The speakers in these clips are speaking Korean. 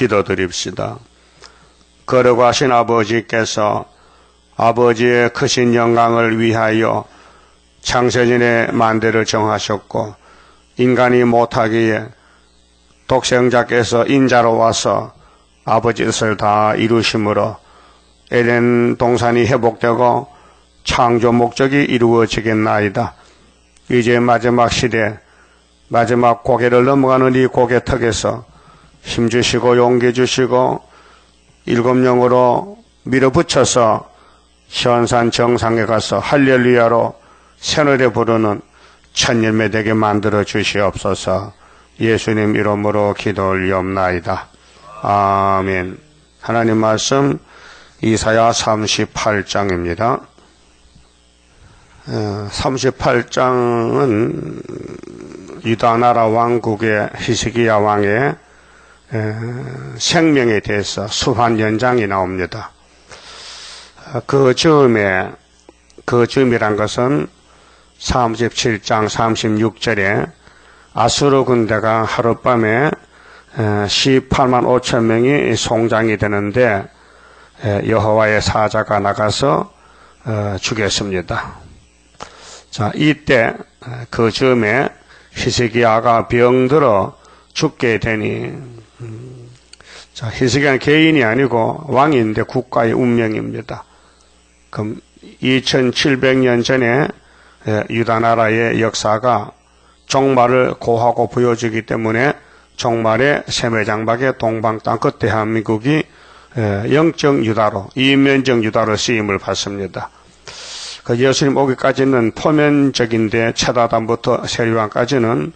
기도드립시다. 거룩하신 아버지께서 아버지의 크신 영광을 위하여 창세전에 만대를 정하셨고 인간이 못하기에 독생자께서 인자로 와서 아버지 뜻을 다 이루심으로 에덴 동산이 회복되고 창조 목적이 이루어지겠나이다. 이제 마지막 시대, 마지막 고개를 넘어가는 이 고개턱에서 힘주시고 용기 주시고 일곱 영으로 밀어붙여서 현산 정상에 가서 할렐루야로 새노래 부르는 천열매 되게 만들어 주시옵소서. 예수님 이름으로 기도 올리옵나이다. 아멘. 하나님 말씀 이사야 38장입니다. 38장은 유다나라 왕국의 히스기야 왕의 생명에 대해서 수환 연장이 나옵니다. 그 즈음이란 것은 37장 36절에 아수르 군대가 하룻밤에 18만 5천 명이 송장이 되는데 여호와의 사자가 나가서 죽였습니다. 자, 이때 그 즈음에 히스기야가 병들어 죽게 되니, 자, 히스기야는 개인이 아니고 왕인데 국가의 운명입니다. 그럼 2700년 전에 유다나라의 역사가 종말을 고하고 보여주기 때문에 종말의 세매장박의 동방 땅끝 대한민국이 영적 유다로, 이면적 유다로 쓰임을 받습니다. 그 예수님 오기까지는 포면적인데 최다단부터 세리왕까지는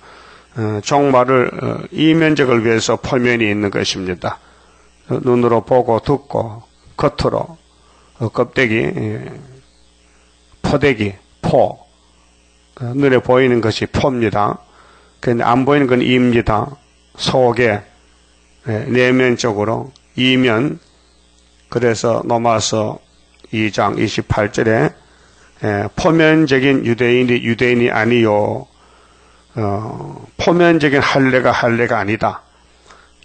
종말을 이면적을 위해서 포면이 있는 것입니다. 눈으로 보고 듣고 겉으로 껍데기, 포대기, 포, 눈에 보이는 것이 포입니다. 그런데 안 보이는 건 이입니다. 속에 내면적으로 이면. 그래서 로마서 2장 28절에 포면적인 유대인이 아니요, 포면적인 할례가 아니다.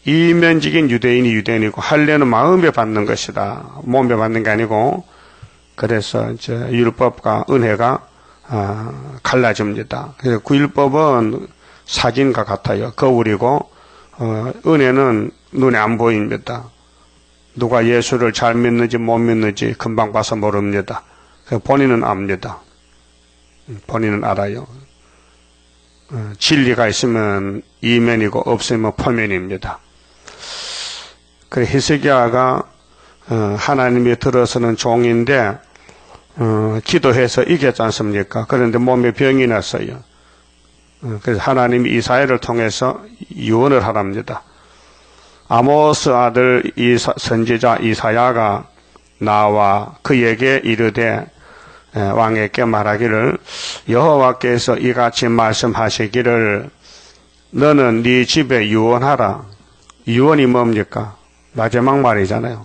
이면적인 유대인이고 할례는 마음에 받는 것이다. 몸에 받는 게 아니고. 그래서 이제 율법과 은혜가 갈라집니다. 그래서 그 율법은 사진과 같아요. 거울이고 은혜는 눈에 안 보입니다. 누가 예수를 잘 믿는지 못 믿는지 금방 봐서 모릅니다. 본인은 압니다. 본인은 알아요. 진리가 있으면 이면이고 없으면 포면입니다. 그 히스기야가 하나님이 들어서는 종인데 기도해서 이겼지 않습니까? 그런데 몸에 병이 났어요. 그래서 하나님이 이사야를 통해서 유언을 하랍니다. 아모스 아들 선지자 이사야가 나와 그에게 이르되 왕에게 말하기를 여호와께서 이같이 말씀하시기를 너는 네 집에 유언하라. 유언이 뭡니까? 마지막 말이잖아요.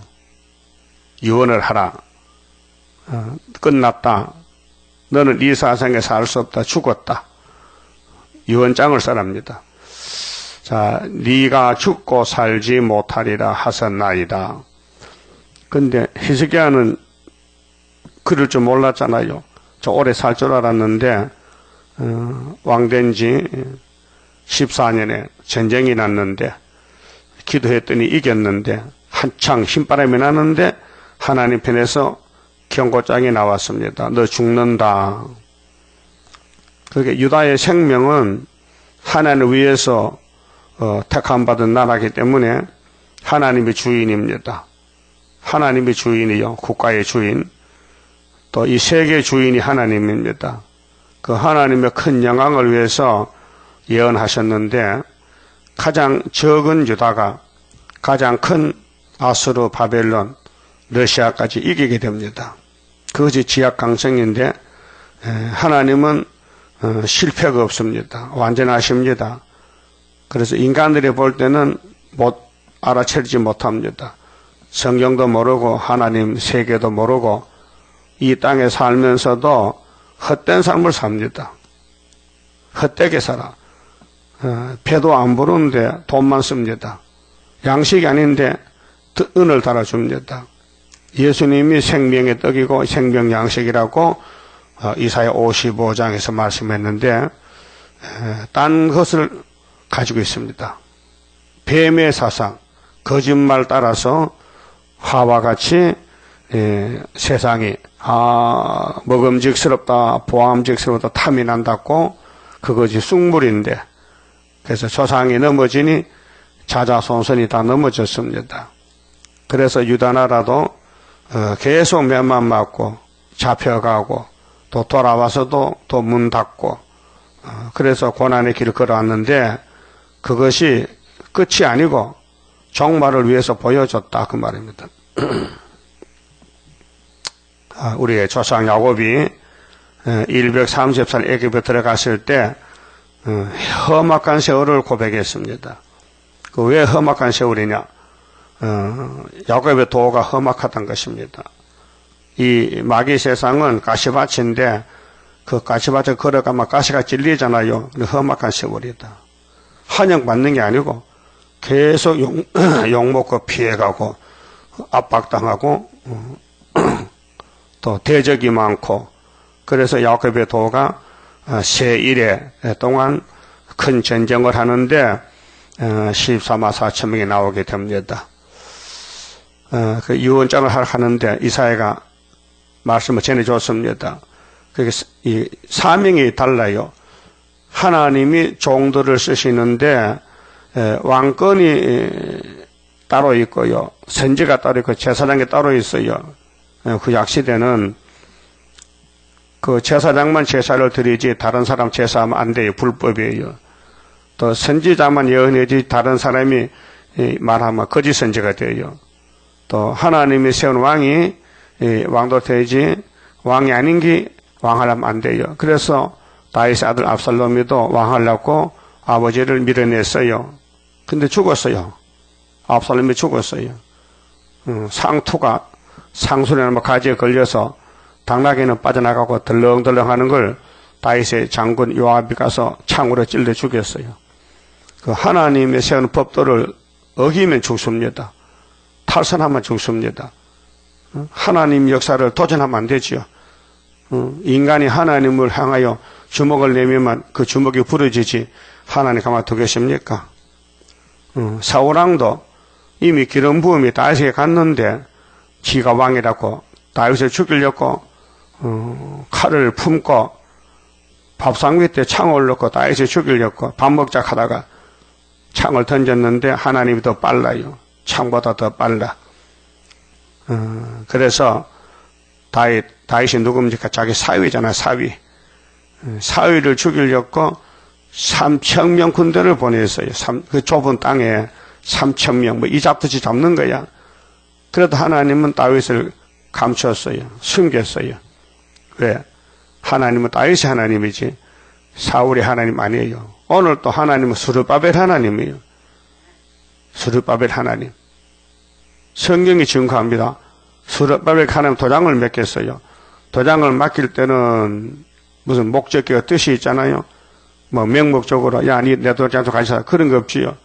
유언을 하라. 끝났다. 너는 이 세상에 살 수 없다. 죽었다. 유언장을 써랍니다. 자, 네가 죽고 살지 못하리라 하셨나이다. 근데 히스기야는 그럴 줄 몰랐잖아요. 저 오래 살 줄 알았는데 왕된 지 14년에 전쟁이 났는데 기도했더니 이겼는데 한창 힘바람이 나는데 하나님 편에서 경고장이 나왔습니다. 너 죽는다. 그게 유다의 생명은 하나님을 위해서 택함받은 나라이기 때문에 하나님이 주인입니다. 하나님이 주인이요. 국가의 주인. 또 이 세계 주인이 하나님입니다. 그 하나님의 큰 영광을 위해서 예언하셨는데 가장 적은 유다가 가장 큰 아수르, 바벨론, 러시아까지 이기게 됩니다. 그것이 지약강성인데 하나님은 실패가 없습니다. 완전하십니다. 그래서 인간들이 볼 때는 못 알아채지 못합니다. 성경도 모르고 하나님 세계도 모르고 이 땅에 살면서도 헛된 삶을 삽니다. 헛되게 살아. 배도 안 부르는데 돈만 씁니다. 양식이 아닌데 은을 달아줍니다. 예수님이 생명의 떡이고 생명 양식이라고 이사야 55장에서 말씀했는데 딴 것을 가지고 있습니다. 뱀의 사상, 거짓말 따라서 화와 같이 세상이 먹음직스럽다, 보암직스럽다, 탐이 난다고 그것이 쑥물인데 그래서 조상이 넘어지니 자자손손이 다 넘어졌습니다. 그래서 유다나라도 계속 멸만 맞고 잡혀가고 또 돌아와서도 또 문 닫고 그래서 고난의 길을 걸어왔는데 그것이 끝이 아니고 종말을 위해서 보여줬다 그 말입니다. 우리의 조상 야곱이 130살 애굽에 들어갔을 때 험악한 세월을 고백했습니다. 그 왜 험악한 세월이냐? 야곱의 도가 험악하다는 것입니다. 이 마귀 세상은 가시밭인데 그 가시밭에 걸어가면 가시가 찔리잖아요. 험악한 세월이다. 환영받는 게 아니고 계속 욕먹고 피해가고 압박당하고 또 대적이 많고 그래서 야곱의 도가 세 일해 동안 큰 전쟁을 하는데 14만 4천 명이 나오게 됩니다. 그 유언장을 하는데 이사야가 말씀을 전해줬습니다. 그게 이 사명이 달라요. 하나님이 종들을 쓰시는데 왕권이 따로 있고요. 선지가 따로 있고 제사장이 따로 있어요. 그 약시대는 그 제사장만 제사를 드리지 다른 사람 제사하면 안 돼요. 불법이에요. 또 선지자만 예언해지 다른 사람이 말하면 거짓 선지가 돼요. 또 하나님이 세운 왕이 왕도 되지 왕이 아닌 게 왕하려면 안 돼요. 그래서 다윗의 아들 압살롬이도 왕하려고 아버지를 밀어냈어요. 근데 죽었어요. 압살롬이 죽었어요. 상투가 상수리나 가지에 걸려서 당나귀는 빠져나가고 덜렁덜렁 하는 걸 다윗의 장군 요압이 가서 창으로 찔러 죽였어요. 그 하나님의 세운 법도를 어기면 죽습니다. 탈선하면 죽습니다. 하나님 역사를 도전하면 안 되지요. 인간이 하나님을 향하여 주먹을 내밀면 그 주먹이 부러지지 하나님 가만히 계십니까? 사울왕도 이미 기름 부음이 다윗에게 갔는데 지가 왕이라고 다윗을 죽이려고 칼을 품고 밥상 밑에 창을 넣고 다윗을 죽이려고 밥 먹자 하다가 창을 던졌는데 하나님이 더 빨라요. 창보다 더 빨라. 그래서 다윗이 누굽니까? 자기 사위잖아, 사위. 사위를 죽이려고 3,000명 군대를 보냈어요. 그 좁은 땅에 3,000명, 뭐 이 잡듯이 잡는 거야. 그래도 하나님은 다윗을 감췄어요. 숨겼어요. 왜? 하나님은 다윗이 하나님이지 사울이 하나님 아니에요. 오늘 또 하나님은 스룹바벨 하나님이에요. 스룹바벨 하나님. 성경이 증거합니다. 스룹바벨 하나님 도장을 맡겼어요. 도장을 맡길 때는 무슨 목적과 뜻이 있잖아요. 뭐 명목적으로 야, 니 내 도장도 가져라 그런 거 없지요.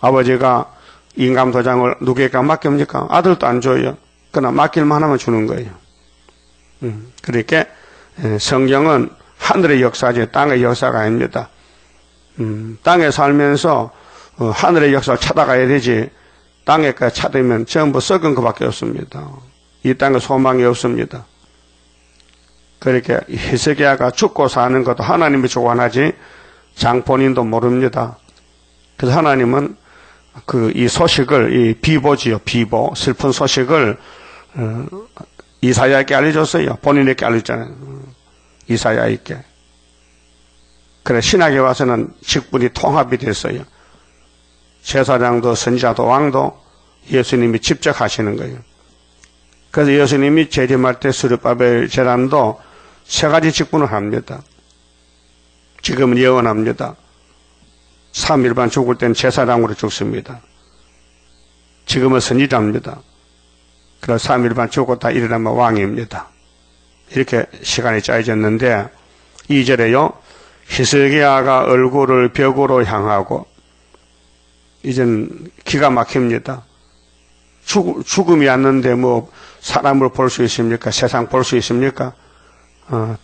아버지가 인감 도장을 누구에게 맡깁니까? 아들도 안 줘요. 그러나 맡길만 하면 주는 거예요. 그렇게 성경은 하늘의 역사지 땅의 역사가 아닙니다. 땅에 살면서 하늘의 역사를 찾아가야 되지 땅에까지 찾으면 전부 썩은 것밖에 없습니다. 이 땅에 소망이 없습니다. 그렇게 히스기야가 죽고 사는 것도 하나님이 주관하지 장본인도 모릅니다. 그래서 하나님은 이 소식을 이 비보지요, 비보 슬픈 소식을 이사야에게 알려줬어요. 본인에게 알려줬잖아요. 이사야에게. 그래 신학에 와서는 직분이 통합이 됐어요. 제사장도 선지자도 왕도 예수님이 직접 하시는 거예요. 그래서 예수님이 재림할 때 스룹바벨 제람도 세 가지 직분을 합니다. 지금은 예언합니다. 3일반 죽을 때는 제사장으로 죽습니다. 지금은 선지자입니다. 그래서 3일반 죽고 다 일어나면 왕입니다. 이렇게 시간이 짜여졌는데 2절에요. 히스기야가 얼굴을 벽으로 향하고 이젠 기가 막힙니다. 죽음이 왔는데 뭐 사람을 볼 수 있습니까? 세상 볼 수 있습니까?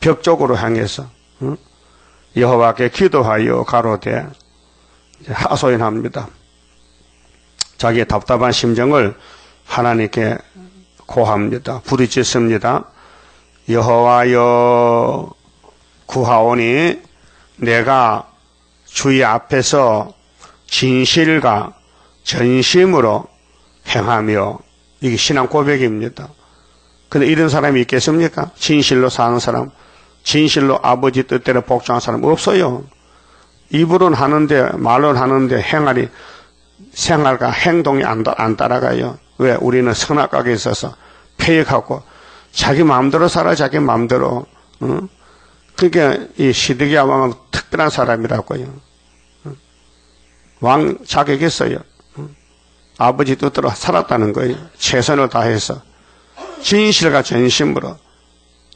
벽 쪽으로 향해서 여호와께 기도하여 가로되 하소연합니다. 자기의 답답한 심정을 하나님께 고합니다. 부르짖습니다. 여호와여 구하오니 내가 주의 앞에서 진실과 전심으로 행하며, 이게 신앙 고백입니다. 근데 이런 사람이 있겠습니까? 진실로 사는 사람, 진실로 아버지 뜻대로 복종하는 사람 없어요. 입으로는 하는데, 말로는 하는데 생활과 행동이 안 따라가요. 왜? 우리는 선악각에 있어서 폐역하고 자기 마음대로 살아, 자기 마음대로. 그러니까 이 시드기야 왕은 특별한 사람이라고요. 왕 자격이 있어요. 아버지 뜻대로 살았다는 거예요. 최선을 다해서. 진실과 전심으로.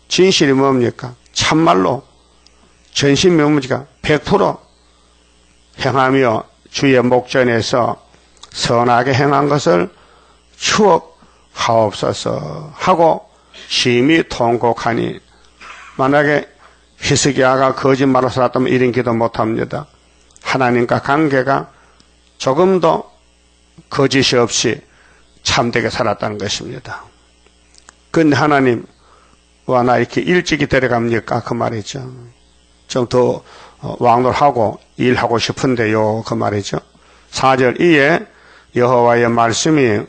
진실이 뭡니까? 참말로. 전심이 뭡니까? 100% 행하며 주의 목전에서 선하게 행한 것을 추억하옵소서 하고 심히 통곡하니, 만약에 히스기야가 거짓말로 살았다면 이런 기도 못합니다. 하나님과 관계가 조금 더 거짓이 없이 참되게 살았다는 것입니다. 근데 하나님, 와, 나 이렇게 일찍이 데려갑니까? 그 말이죠. 좀 더 왕노하고 일하고 싶은데요. 그 말이죠. 4절 이에 여호와의 말씀이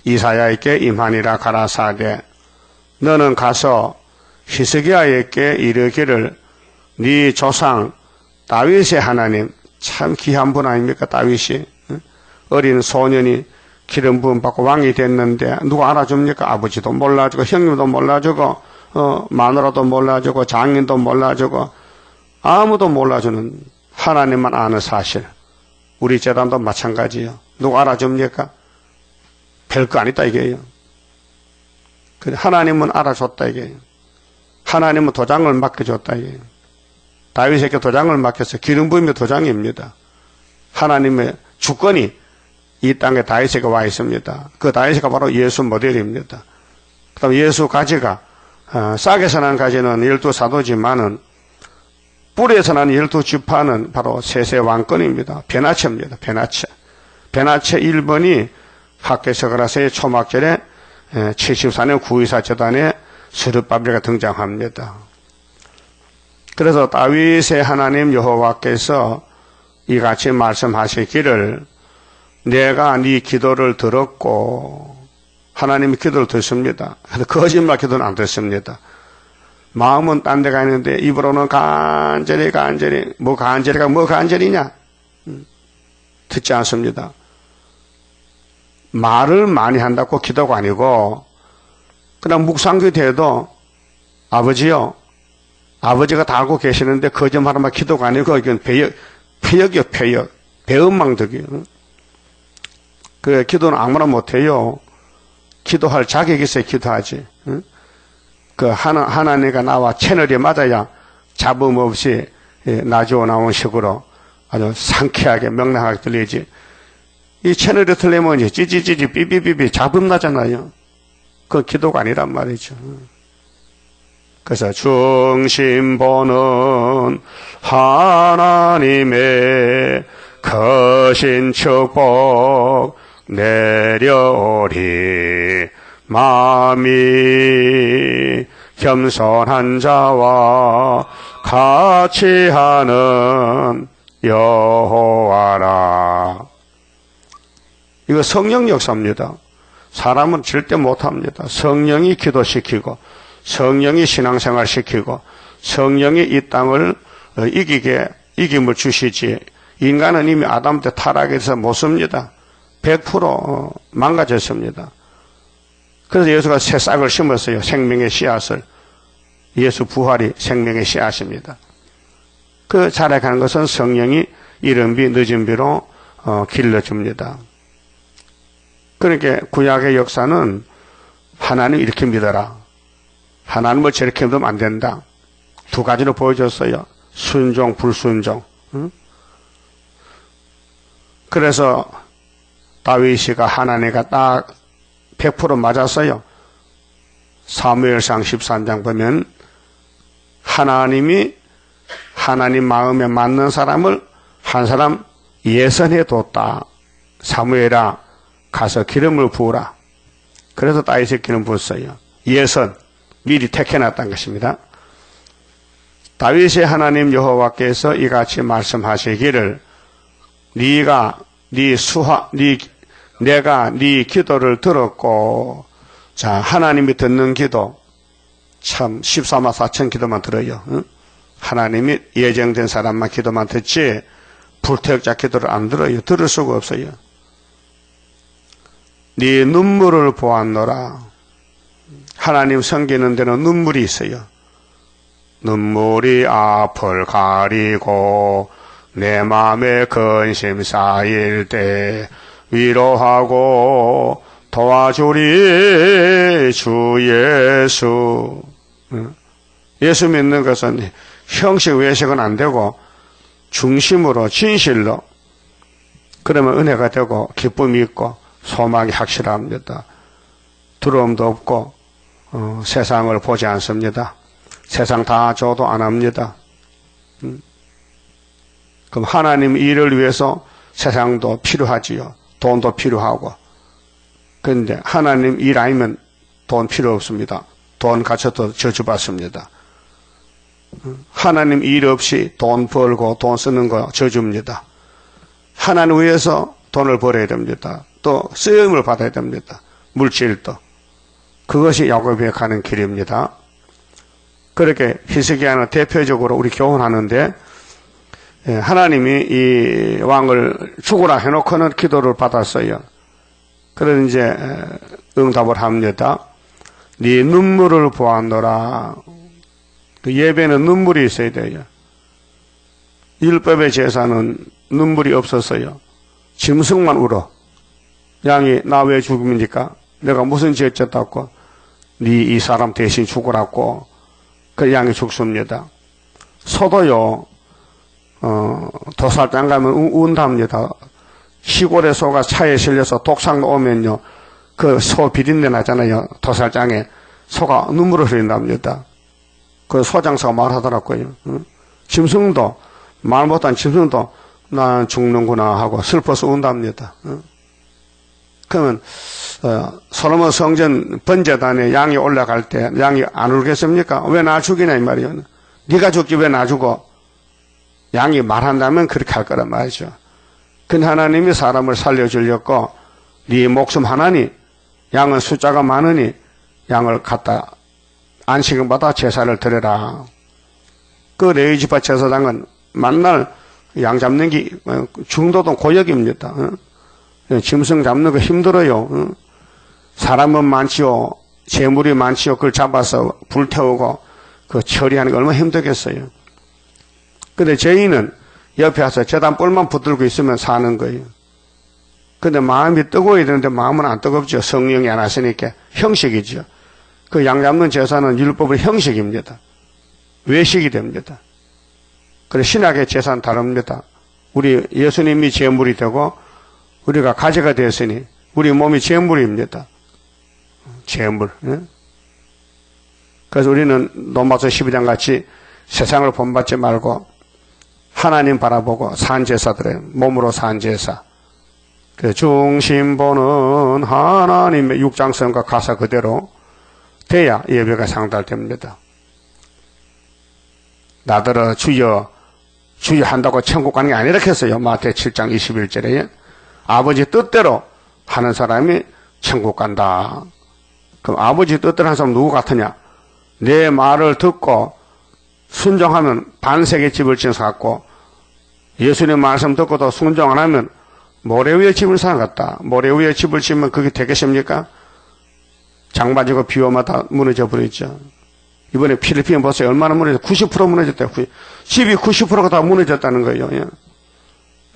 이사야에게 임하니라 가라사대 너는 가서 히스기야에게 이르기를 네 조상 다윗의 하나님, 참 귀한 분 아닙니까? 다윗이 어린 소년이 기름 부음 받고 왕이 됐는데 누가 알아줍니까? 아버지도 몰라주고 형님도 몰라주고 마누라도 몰라주고 장인도 몰라주고 아무도 몰라주는 하나님만 아는 사실. 우리 재단도 마찬가지예요. 누가 알아줍니까? 별거 아니다 이게요. 하나님은 알아줬다 이게요. 하나님은 도장을 맡겨줬다 이게요. 다윗에게 도장을 맡겨서 기름 부음이 도장입니다. 하나님의 주권이 이 땅에 다윗에게 와 있습니다. 그 다윗이가 바로 예수 모델입니다. 그 다음 예수 가지가 싹에서 난 가지는 12사도지만은 뿌리에서 난 12지파는 바로 세세 왕권입니다. 베나체입니다. 베나체 1번이 학개서그라스의 초막절에 74년 구의사 재단에 스룹바벨가 등장합니다. 그래서 다윗의 하나님 여호와께서 이같이 말씀하시기를 내가 네 기도를 들었고, 하나님이 기도를 듣습니다. 거짓말 기도는 안 듣습니다. 마음은 딴 데 가 있는데 입으로는 간절히 뭐 간절히냐? 듣지 않습니다. 말을 많이 한다고 기도가 아니고 그냥 묵상기 돼도 아버지요, 아버지가 다 알고 계시는데 거짓말하면 기도가 아니고 이건 폐역이요, 폐역. 배은망덕이요. 그 기도는 아무나 못해요. 기도할 자격이 있어야 기도하지. 그 하나님과 나와 채널이 맞아야 잡음 없이 나주어 나온 식으로 아주 상쾌하게 명랑하게 들리지. 이 채널이 틀리면 이제 찌찌찌찌 삐삐삐삐 잡음 나잖아요. 그건 기도가 아니란 말이죠. 그래서 중심 보는 하나님의 거신 축복 내려오리 마음이 겸손한 자와 같이 하는 여호와라. 이거 성령 역사입니다. 사람은 절대 못합니다. 성령이 기도시키고 성령이 신앙생활 시키고 성령이 이 땅을 이김을 주시지, 인간은 이미 아담 때 타락해서 못 씁니다. 100% 망가졌습니다. 그래서 예수가 새 싹을 심었어요. 생명의 씨앗을. 예수 부활이 생명의 씨앗입니다. 그 자라가는 것은 성령이 이른 비 늦은 비로 길러줍니다. 그러니까 구약의 역사는 하나님 이렇게 믿어라, 하나님을 저렇게 믿으면 안 된다, 두 가지로 보여줬어요. 순종, 불순종. 그래서 다윗이가 하나님과 딱 100% 맞았어요. 사무엘상 13장 보면 하나님이 하나님 마음에 맞는 사람을 한 사람 예선해 뒀다. 사무엘아 가서 기름을 부으라. 그래서 다윗의 기름 부었어요. 예선, 미리 택해놨다는 것입니다. 다윗의 하나님 여호와께서 이같이 말씀하시기를 내가 네 기도를 들었고. 자, 하나님이 듣는 기도 참 14만 4천 기도만 들어요. 응? 하나님이 예정된 사람만 기도만 듣지 불태역자 기도를 안 들어요. 들을 수가 없어요. 네 눈물을 보았노라. 하나님 섬기는 데는 눈물이 있어요. 눈물이 앞을 가리고 내 마음에 근심 쌓일 때 위로하고 도와주리 주 예수. 예수 믿는 것은 형식 외식은 안 되고 중심으로 진실로 그러면 은혜가 되고 기쁨이 있고 소망이 확실합니다. 두려움도 없고 세상을 보지 않습니다. 세상 다 줘도 안 합니다. 그럼 하나님 일을 위해서 세상도 필요하지요. 돈도 필요하고. 그런데 하나님 일 아니면 돈 필요 없습니다. 돈 갖춰도 저주받습니다. 하나님 일 없이 돈 벌고 돈 쓰는 거 저주입니다. 하나님 위해서 돈을 벌어야 됩니다. 또 쓰임을 받아야 됩니다. 물질도. 그것이 야곱에 가는 길입니다. 그렇게 히스기야는 대표적으로 우리 교훈하는데 하나님이 이 왕을 죽으라 해놓고는 기도를 받았어요. 그래서 이제 응답을 합니다. 네 눈물을 보았노라. 그 예배는 눈물이 있어야 돼요. 율법의 제사는 눈물이 없었어요. 짐승만 울어. 양이 나 왜 죽입니까? 내가 무슨 죄 졌다고? 네 이 사람 대신 죽으라고. 그 양이 죽습니다. 소도요. 도살장 가면 운답니다. 시골의 소가 차에 실려서 독상 오면요. 그 소 비린내 나잖아요. 도살장에. 소가 눈물을 흘린답니다. 그 소장사가 말하더라고요. 짐승도, 말 못한 짐승도 난 죽는구나 하고 슬퍼서 운답니다. 그러면 솔로몬 성전 번제단에 양이 올라갈 때 양이 안 울겠습니까? 왜 나 죽이냐 이 말이에요. 네가 죽지 왜 나 죽어? 양이 말한다면 그렇게 할 거란 말이죠. 근데 하나님이 사람을 살려주려고 네 목숨 하나니 양은 숫자가 많으니 양을 갖다 안식을 받아 제사를 드려라. 그 레위지파 제사장은 만날 양 잡는 게 중도도 고역입니다. 짐승 잡는 거 힘들어요. 사람은 많지요. 재물이 많지요. 그걸 잡아서 불태우고 그 처리하는 게 얼마나 힘들겠어요. 근데 저희는 옆에 와서 제단 뿔만 붙들고 있으면 사는 거예요. 근데 마음이 뜨거워야 되는데 마음은 안 뜨겁죠. 성령이 안 왔으니까. 형식이죠. 그 양 잡는 제사는 율법의 형식입니다. 외식이 됩니다. 그래서 신학의 제사는 다릅니다. 우리 예수님이 제물이 되고 우리가 가지가 되었으니 우리 몸이 제물입니다. 제물. 그래서 우리는 로마서 12장 같이 세상을 본받지 말고 하나님 바라보고 산 제사들의 몸으로 산 제사. 그 중심 보는 하나님의 육장성과 가사 그대로 돼야 예배가 상달됩니다. 나더러 주여 주여 한다고 천국 가는 게 아니라 했어요. 마태 7장 21절에 아버지 뜻대로 하는 사람이 천국 간다. 그럼 아버지 뜻대로 하는 사람 누구 같으냐? 내 말을 듣고 순종하면 반세계 집을 지은 사람 같고 예수님 말씀 듣고도 순종 안 하면 모래 위에 집을 사는 것 같다. 모래 위에 집을 지으면 그게 되겠습니까? 장마지고 비 오면 다 무너져 버리죠. 이번에 필리핀 보세요. 얼마나 무너졌어요? 90% 무너졌대요. 집이 90%가 다 무너졌다는 거예요.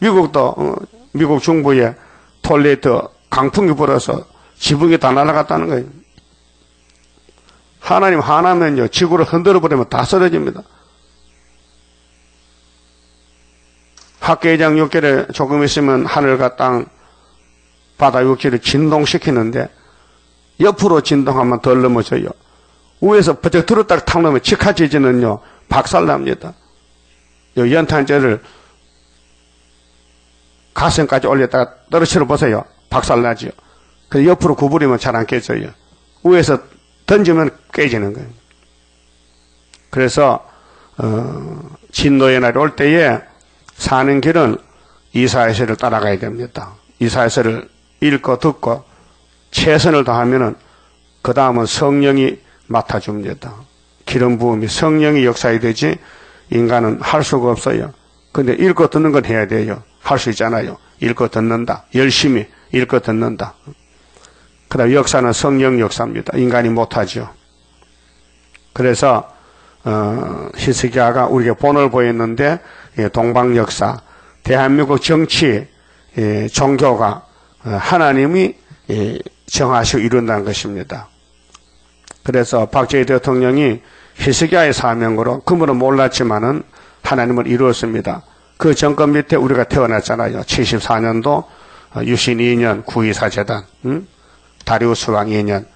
미국도 미국 중부에 톨레이트 강풍이 불어서 지붕이 다 날아갔다는 거예요. 하나님 하나면요 지구를 흔들어 버리면 다 쓰러집니다. 학계장 6개월에 조금 있으면 하늘과 땅 바다 육지를 진동시키는데 옆으로 진동하면 덜 넘어져요. 위에서 버쩍 들었다가 탁 넘으면 직하지진은요 박살납니다. 요 연탄재를 가슴까지 올렸다가 떨어뜨려 보세요. 박살나죠. 그래서 옆으로 구부리면 잘 안 깨져요. 위에서 던지면 깨지는 거예요. 그래서 진노의 날이 올 때에 사는 길은 이사야서를 따라가야 됩니다. 이사야서를 읽고 듣고 최선을 다하면은 그 다음은 성령이 맡아줍니다. 기름 부음이 성령이 역사해야 되지 인간은 할 수가 없어요. 근데 읽고 듣는 건 해야 돼요. 할 수 있잖아요. 읽고 듣는다. 열심히 읽고 듣는다. 그 다음 역사는 성령 역사입니다. 인간이 못하죠. 그래서 히스기야가 우리에게 본을 보였는데 동방 역사, 대한민국 정치, 종교가 하나님이 정하시고 이룬다는 것입니다. 그래서 박정희 대통령이 히스기야의 사명으로 그분은 몰랐지만은 하나님을 이루었습니다. 그 정권 밑에 우리가 태어났잖아요. 74년도 유신 2년 9.24 재단, 다리우스 왕 2년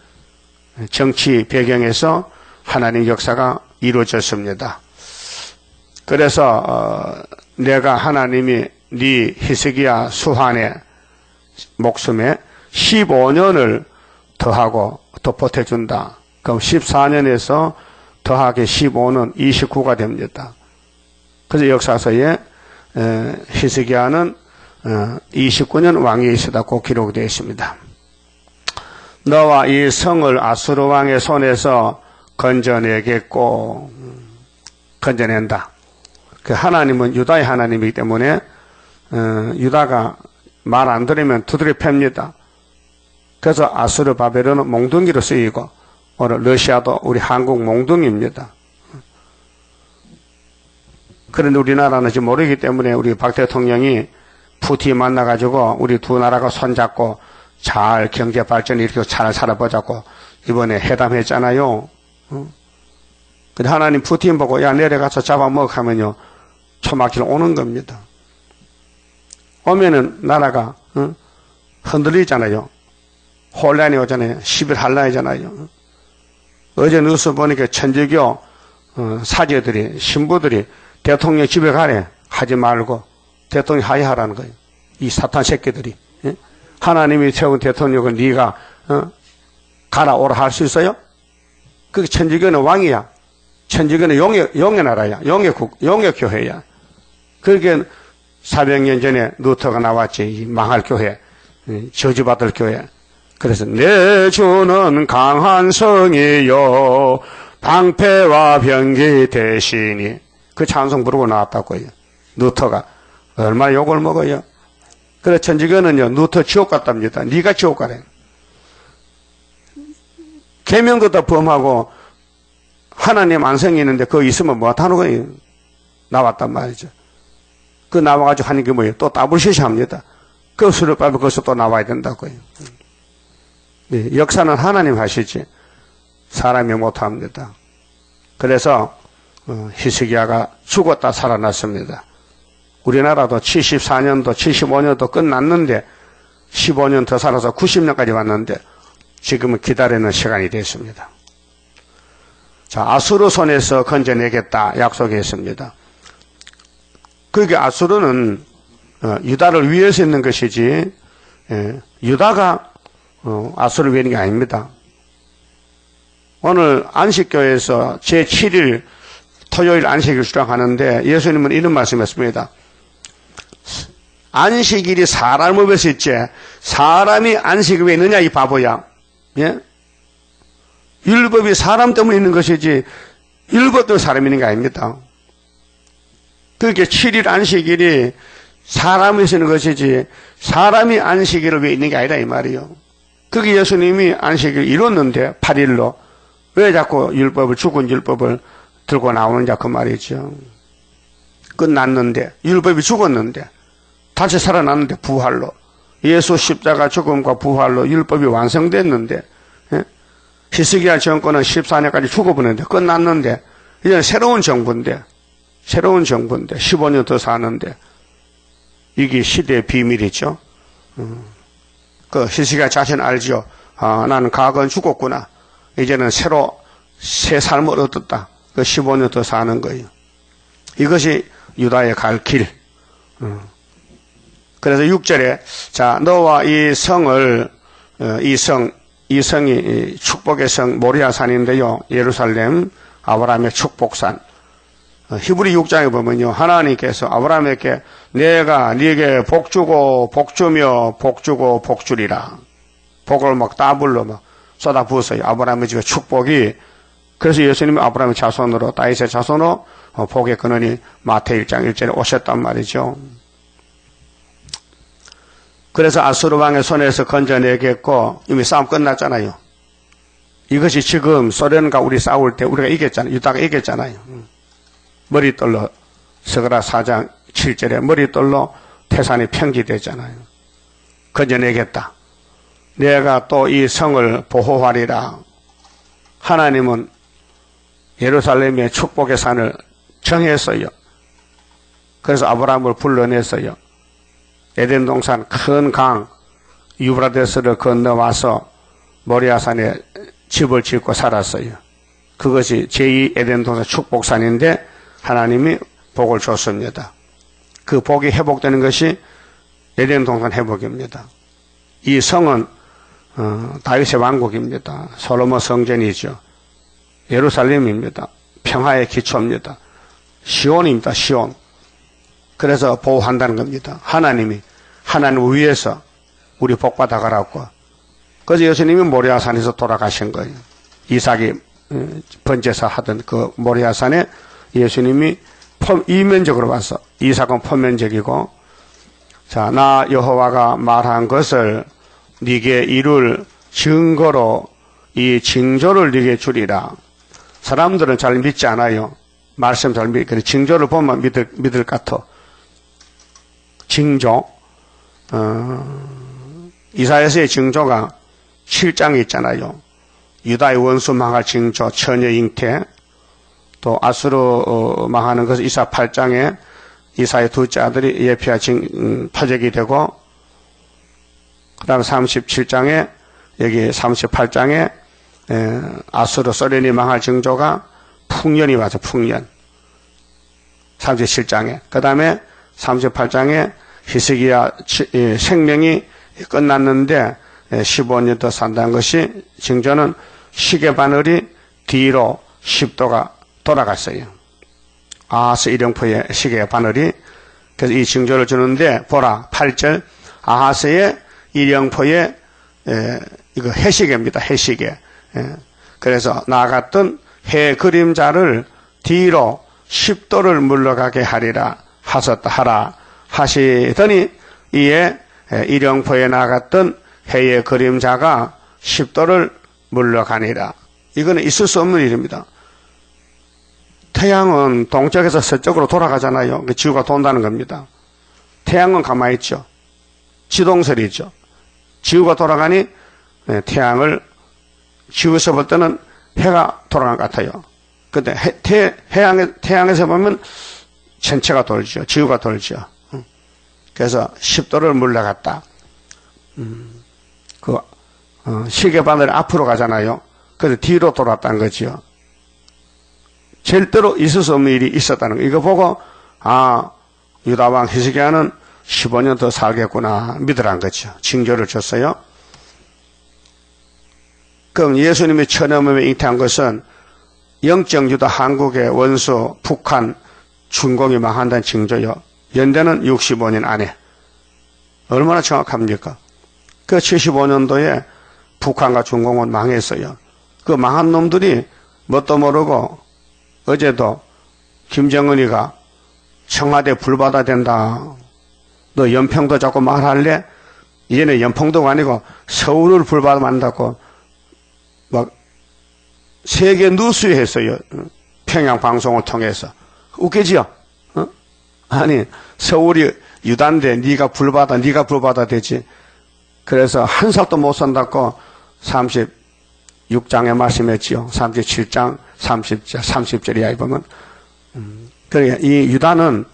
정치 배경에서 하나님 역사가 이루어졌습니다. 그래서 내가 하나님이 네 히스기야 수환의 목숨에 15년을 더하고 더 보태준다. 그럼 14년에서 더하기 15는 29가 됩니다. 그래서 역사서에 히스기야는 29년 왕위에 있었다고 기록되어 있습니다. 너와 이 성을 아수르 왕의 손에서 건져내겠고, 건져낸다. 그 하나님은 유다의 하나님이기 때문에 유다가 말 안 들으면 두드려 팹니다. 그래서 아수르 바벨론은 몽둥이로 쓰이고 오늘 러시아도 우리 한국 몽둥이입니다. 그런데 우리나라는 지금 모르기 때문에 우리 박 대통령이 푸틴 만나가지고 우리 두 나라가 손잡고 잘 경제 발전 이렇게 잘 살아보자고 이번에 회담했잖아요. 근데 하나님 푸틴 보고 야 내려가서 잡아먹어 하면요 초막질 오는 겁니다. 오면은 나라가 흔들리잖아요. 혼란이 오잖아요. 10일 한란이잖아요. 어제 뉴스 보니까 천주교 사제들이 신부들이 대통령 집에 가래 하지 말고 대통령 하야하라는 거예요. 이 사탄 새끼들이. 하나님이 세운 대통령은 네가 가라 오라 할 수 있어요? 그게 천주교는 왕이야. 천주교는 용의 나라야. 용의 교회야. 그러니까 400년 전에 루터가 나왔지. 이 망할 교회. 저주받을 교회. 그래서 내 주는 강한 성이요 방패와 병기 대신이 그 찬송 부르고 나왔다고요. 루터가 얼마나 욕을 먹어요. 그래서 천주교는요 루터 지옥 갔답니다. 네가 지옥 가래. 계명도 다 범하고 하나님 안성이 있는데 거기 있으면 뭐 하는 거예요. 나왔단 말이죠. 그 나와가지고 하는 게 뭐예요? 또 따블시시 합니다. 그 수를 빨리 거기서 또 나와야 된다고요. 네, 역사는 하나님 하시지 사람이 못합니다. 그래서 히스기야가 죽었다 살아났습니다. 우리나라도 74년도 75년도 끝났는데 15년 더 살아서 90년까지 왔는데 지금은 기다리는 시간이 됐습니다. 자, 아수르 손에서 건져내겠다 약속했습니다. 그게 아수르는 유다를 위해서 있는 것이지 유다가 아수르를 위해 있는 게 아닙니다. 오늘 안식교에서 제7일 토요일 안식일 수락하는데 예수님은 이런 말씀했습니다. 안식일이 사람을 위해서 있지 사람이 안식을 왜 있느냐 이 바보야. 예? 율법이 사람 때문에 있는 것이지 율법 때문에 사람이 있는 게 아닙니다. 그렇게 7일 안식일이 사람이 있는 것이지 사람이 안식일을 왜 있는 게 아니라 이 말이요. 그게 예수님이 안식일을 이뤘는데 8일로 왜 자꾸 율법을 죽은 율법을 들고 나오느냐 그 말이죠. 끝났는데 율법이 죽었는데 다시 살아났는데 부활로 예수 십자가 죽음과 부활로 율법이 완성됐는데 히스기야 정권은 14년까지 죽어버렸는데 끝났는데 이제 새로운 정부인데 15년 더 사는데 이게 시대의 비밀이죠. 그 히스기야 자신 알지요. 나는 과거는 죽었구나. 이제는 새로 새 삶을 얻었다. 그 15년 더 사는 거예요. 이것이 유다의 갈 길. 그래서 6절에 자 너와 이 성을 이 성이 축복의 성 모리아산인데요. 예루살렘 아브라함의 축복산. 히브리 6장에 보면요. 하나님께서 아브라함에게 내가 네게 복 주고 복 주며 복 주고 복 주리라. 복을 막 더블로 막 쏟아 부었어요. 아브라함의 집에 축복이. 그래서 예수님이 아브라함의 자손으로 다윗의 자손으로 복의 근원이 마태 1장 1절에 오셨단 말이죠. 그래서 아수르 왕의 손에서 건져내겠고 이미 싸움 끝났잖아요. 이것이 지금 소련과 우리 싸울 때 우리가 이겼잖아요. 유다가 이겼잖아요. 머리떨로 스가랴 4장 7절에 머리떨로 태산이 평지되잖아요. 건져내겠다. 내가 또 이 성을 보호하리라. 하나님은 예루살렘의 축복의 산을 정했어요. 그래서 아브라함을 불러냈어요. 에덴 동산 큰 강 유브라데스를 건너와서 모리아산에 집을 짓고 살았어요. 그것이 제2 에덴 동산 축복산인데 하나님이 복을 줬습니다. 그 복이 회복되는 것이 에덴 동산 회복입니다. 이 성은 다윗의 왕국입니다. 솔로몬 성전이죠. 예루살렘입니다. 평화의 기초입니다. 시온입니다. 시온. 그래서 보호한다는 겁니다. 하나님 위해서 우리 복받아 가라고. 그래서 예수님이 모리아산에서 돌아가신 거예요. 이삭이 번제사 하던 그 모리아산에 예수님이 이면적으로 와서 이삭은 포면적이고 자, 나 여호와가 말한 것을 네게 이룰 증거로 이 징조를 네게 주리라. 사람들은 잘 믿지 않아요. 말씀 잘 믿고 징조를 보면 믿을 것 같아. 징조. 이사야서의 징조가 7장에 있잖아요. 유다의 원수 망할 징조, 처녀 잉태. 또 아수르 망하는 것은 이사 8장에 이사의 둘째 아들이 예피야 표적이 되고 그 다음에 37장에 여기 38장에 아수르 소련이 망할 징조가 풍년이 와서 풍년 37장에 그 다음에 38장에 히스기야 생명이 끝났는데 15년 더 산다는 것이 징조는 시계 바늘이 뒤로 10도가 돌아갔어요. 아하스 일령포의 시계 바늘이 그래서 이 징조를 주는데 보라 8절 아하스의 일령포의 이거 해시계입니다. 해시계. 그래서 나갔던 해 그림자를 뒤로 10도를 물러가게 하리라 하라 하시더니 이에 일령포에 나갔던 해의 그림자가 10도를 물러가니라. 이거는 있을 수 없는 일입니다. 태양은 동쪽에서 서쪽으로 돌아가잖아요. 지구가 돈다는 겁니다. 태양은 가만히 있죠. 지동설이죠. 지구가 돌아가니 태양을 지구에서 볼 때는 해가 돌아간 것 같아요. 근데 태양에서 보면 전체가 돌죠. 지구가 돌죠. 그래서 10도를 물러갔다. 시계바늘이 앞으로 가잖아요. 그래서 뒤로 돌았다는 거죠. 절대로 있을 수 없는 일이 있었다는 거. 이거 보고 유다왕 히스기야는 15년 더 살겠구나 믿으란 거죠. 징조를 줬어요. 그럼 예수님이 천연몸에 잉태한 것은 영적 유다 한국의 원수 북한 중공이 망한다는 징조요. 연대는 65년 안에. 얼마나 정확합니까? 그 75년도에 북한과 중공은 망했어요. 그 망한 놈들이 뭣도 모르고 어제도 김정은이가 청와대 불받아 된다. 너 연평도 자꾸 말할래? 이제는 연평도가 아니고 서울을 불받아 만다고 막 세계 뉴스에 했어요. 평양 방송을 통해서. 웃기지요? 아니 서울이 유단데 네가 불받아 되지. 그래서 한 살도 못 산다고 36장에 말씀했지요. 37장 30절이야 보면. 그러니까 이 유다는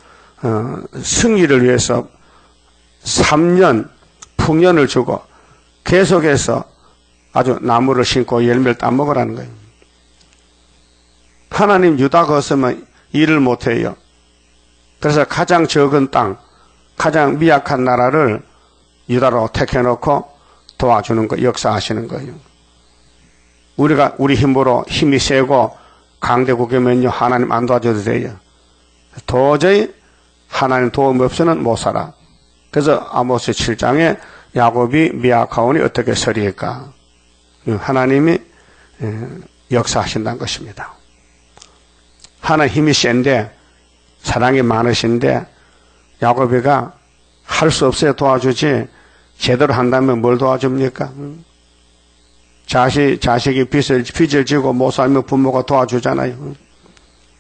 승리를 위해서 3년 풍년을 주고 계속해서 아주 나무를 심고 열매를 따먹으라는 거예요. 하나님 유다가 없으면 일을 못해요. 그래서 가장 적은 땅, 가장 미약한 나라를 유다로 택해놓고 도와주는 거, 역사하시는 거예요. 우리가 우리 힘으로 힘이 세고 강대국이면요, 하나님 안 도와줘도 돼요. 도저히 하나님 도움 없이는 못 살아. 그래서 아모스 7장에 야곱이 미약하오니 어떻게 서리일까? 하나님이 역사하신다는 것입니다. 하나님 힘이 센데 사랑이 많으신데 야곱이가 할 수 없어야 도와주지 제대로 한다면 뭘 도와줍니까? 자식이 빚을 지고 못 살면 부모가 도와주잖아요.